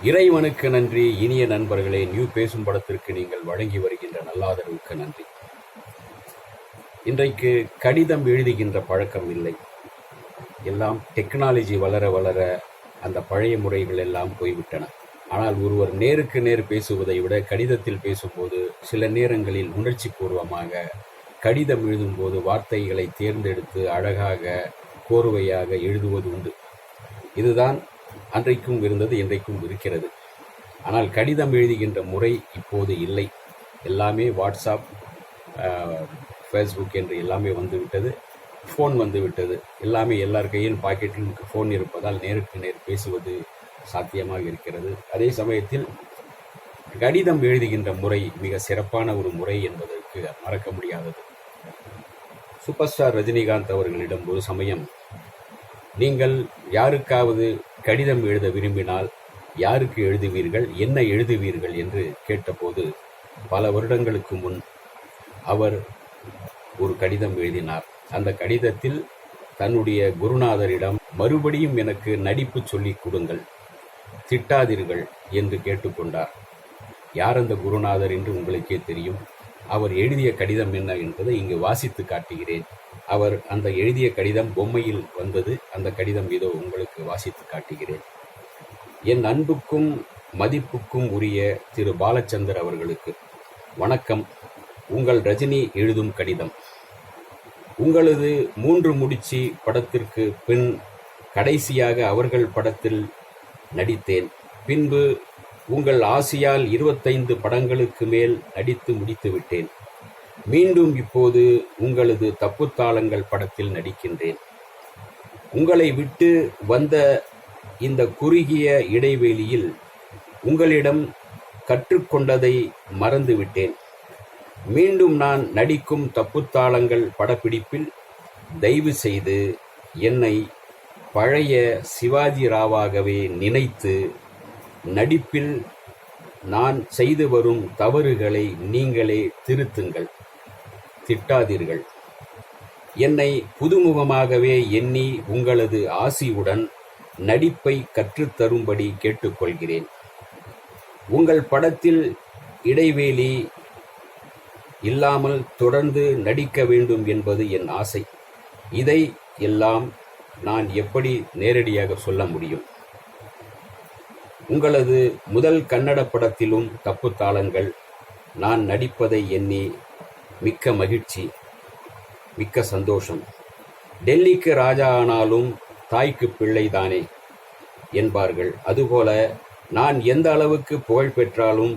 இறைவனுக்கு நன்றி. இனிய நண்பர்களே, நியூ பேசும் படத்திற்கு நீங்கள் வழங்கி வருகின்ற நல்லாதரவுக்கு நன்றி. இன்றைக்கு கடிதம் எழுதுகின்ற பழக்கம் இல்லை. எல்லாம் டெக்னாலஜி வளர வளர அந்த பழைய முறைகள் எல்லாம் போய்விட்டன. ஆனால் ஒருவர் நேருக்கு நேர் பேசுவதை விட கடிதத்தில் பேசும்போது சில நேரங்களில் உணர்ச்சி பூர்வமாக கடிதம் எழுதும்போது வார்த்தைகளை தேர்ந்தெடுத்து அழகாக கோர்வையாக எழுதுவது உண்டு. இதுதான் அன்றைக்கும் இருந்தது, இன்றைக்கும் இருக்கிறது. ஆனால் கடிதம் எழுதுகின்ற முறை இப்போது இல்லை. எல்லாமே வாட்ஸ்அப், ஃபேஸ்புக் என்று எல்லாமே வந்துவிட்டது. ஃபோன் வந்துவிட்டது. எல்லாமே எல்லார் கையில் பாக்கெட்டில் ஃபோன் இருப்பதால் நேருக்கு நேர் பேசுவது சாத்தியமாக இருக்கிறது. அதே சமயத்தில் கடிதம் எழுதுகின்ற முறை மிக சிறப்பான ஒரு முறை என்பதற்கு மறக்க முடியாதது. சூப்பர் ஸ்டார் ரஜினிகாந்த் அவர்களிடம் ஒரு சமயம், நீங்கள் யாருக்காவது கடிதம் எழுத விரும்பினால் யாருக்கு எழுதுவீர்கள், என்ன எழுதுவீர்கள் என்று கேட்டபோது பல வருடங்களுக்கு முன் அவர் ஒரு கடிதம் எழுதினார். அந்த கடிதத்தில் தன்னுடைய குருநாதரிடம் மறுபடியும் எனக்கு நடிப்பு சொல்லிக் கொடுங்கள், திட்டாதீர்கள் என்று கேட்டுக்கொண்டார். யார் அந்த குருநாதர் என்று உங்களுக்கே தெரியும். அவர் எழுதிய கடிதம் என்ன என்பதை இங்கு வாசித்து காட்டுகிறேன். அவர் அந்த எழுதிய கடிதம் பொம்மையில் வந்தது. அந்த கடிதம் இதோ உங்களுக்கு வாசித்து காட்டுகிறேன். என் அன்புக்கும் மதிப்புக்கும் உரிய திரு பாலச்சந்தர் அவர்களுக்கு வணக்கம். உங்கள் ரஜினி எழுதும் கடிதம். உங்களது 3 முடிச்சு படத்திற்கு பின் கடைசியாக அவர்கள் படத்தில் நடித்தேன். பின்பு உங்கள் ஆசியால் 25 படங்களுக்கு மேல் நடித்து முடித்து விட்டேன். மீண்டும் இப்போது உங்களது தப்புத்தாளங்கள் படத்தில் நடிக்கின்றேன். உங்களை விட்டு வந்த இந்த குறுகிய இடைவெளியில் உங்களிடம் கற்றுக்கொண்டதை மறந்துவிட்டேன். மீண்டும் நான் நடிக்கும் தப்புத்தாளங்கள் படப்பிடிப்பில் தயவு செய்து என்னை பழைய சிவாஜி ராவாகவே நினைத்து நடிப்பில் நான் செய்து வரும் தவறுகளை நீங்களே திருத்துங்கள், திட்டாதீர்கள். என்னை புதுமுகமாகவே எண்ணி உங்களது ஆசியுடன் நடிப்பை கற்றுத்தரும்படி கேட்டுக்கொள்கிறேன். உங்கள் படத்தில் இடைவேளை இல்லாமல் தொடர்ந்து நடிக்க வேண்டும் என்பது என் ஆசை. இதை எல்லாம் நான் எப்படி நேரடியாக சொல்ல முடியும்? உங்களது முதல் கன்னட படத்திலும் தப்புத்தாளங்கள் நான் நடிப்பதை எண்ணி மிக்க மகிழ்ச்சி, மிக்க சந்தோஷம். டெல்லிக்கு ராஜா ஆனாலும் தாய்க்கு பிள்ளைதானே என்பார்கள். அதுபோல நான் எந்த அளவுக்கு புகழ் பெற்றாலும்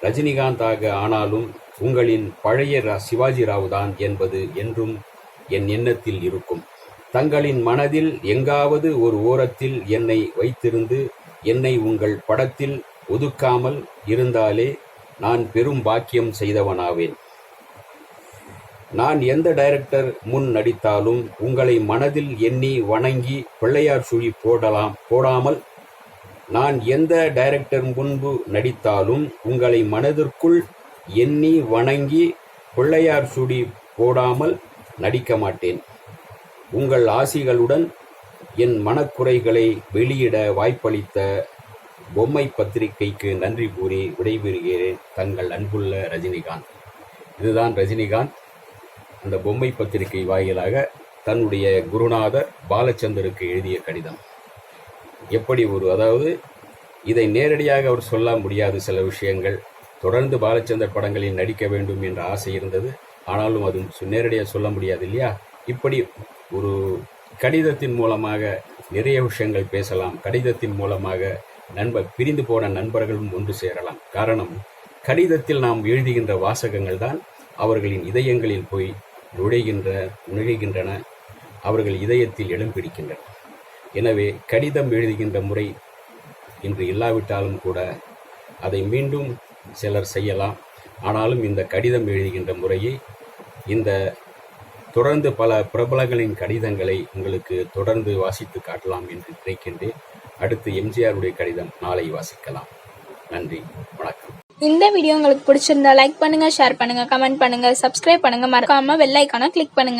ரஜினிகாந்தாக ஆனாலும் உங்களின் பழைய சிவாஜி ராவ் தான் என்பது என்றும் என் எண்ணத்தில் இருக்கும். தங்களின் மனதில் எங்காவது ஒரு ஓரத்தில் என்னை வைத்திருந்து என்னை உங்கள் படத்தில் ஒதுக்காமல் இருந்தாலே நான் பெரும் பாக்கியம் செய்தவனாவேன். நான் எந்த டைரக்டர் முன் நடித்தாலும் உங்களை மனதில் எண்ணி வணங்கி பிள்ளையார் சுழி போடாமல், நான் எந்த டைரக்டர் முன்பு நடித்தாலும் உங்களை மனதிற்குள் எண்ணி வணங்கி பிள்ளையார் சுழி போடாமல் நடிக்க மாட்டேன். உங்கள் ஆசிகளுடன் என் மனக்குறைகளை வெளியிட வாய்ப்பளித்த பொம்மை பத்திரிகைக்கு நன்றி கூறி விடைபெறுகிறேன். தங்கள் அன்புள்ள ரஜினிகாந்த். இதுதான் ரஜினிகாந்த் அந்த பொம்மை பத்திரிகை வாயிலாக தன்னுடைய குருநாதர் பாலச்சந்தருக்கு எழுதிய கடிதம். எப்படி அதாவது இதை நேரடியாக அவர் சொல்ல முடியாது. சில விஷயங்கள் தொடர்ந்து பாலச்சந்தர் படங்களில் நடிக்க வேண்டும் என்ற ஆசை இருந்தது. ஆனாலும் அது நேரடியாக சொல்ல முடியாது இல்லையா? இப்படி ஒரு கடிதத்தின் மூலமாக நிறைய விஷயங்கள் பேசலாம். கடிதத்தின் மூலமாக பிரிந்து போன நண்பர்களும் ஒன்று சேரலாம். காரணம், கடிதத்தில் நாம் எழுதுகின்ற வாசகங்கள் தான் அவர்களின் இதயங்களில் போய் நுழைகின்றன, அவர்கள் இதயத்தில் இடம் பிடிக்கின்றன. எனவே கடிதம் எழுதுகின்ற முறை இன்று இல்லாவிட்டாலும் கூட அதை மீண்டும் சிலர் செய்யலாம். ஆனாலும் இந்த கடிதம் எழுதுகின்ற முறையை, இந்த தொடர்ந்து பல பிரபலங்களின் கடிதங்களை உங்களுக்கு தொடர்ந்து வாசித்து காட்டலாம் என்று நினைக்கின்றேன். அடுத்து எம்ஜிஆருடைய கடிதம் நாளை வாசிக்கலாம். நன்றி, வணக்கம். இந்த வீடியோ உங்களுக்கு பிடிச்சிருந்தா லைக் பண்ணுங்க, ஷேர் பண்ணுங்க, கமெண்ட் பண்ணுங்க, சப்ஸ்கிரைப் பண்ணுங்க, மறக்காம பெல் ஐகானை கிளிக் பண்ணுங்க.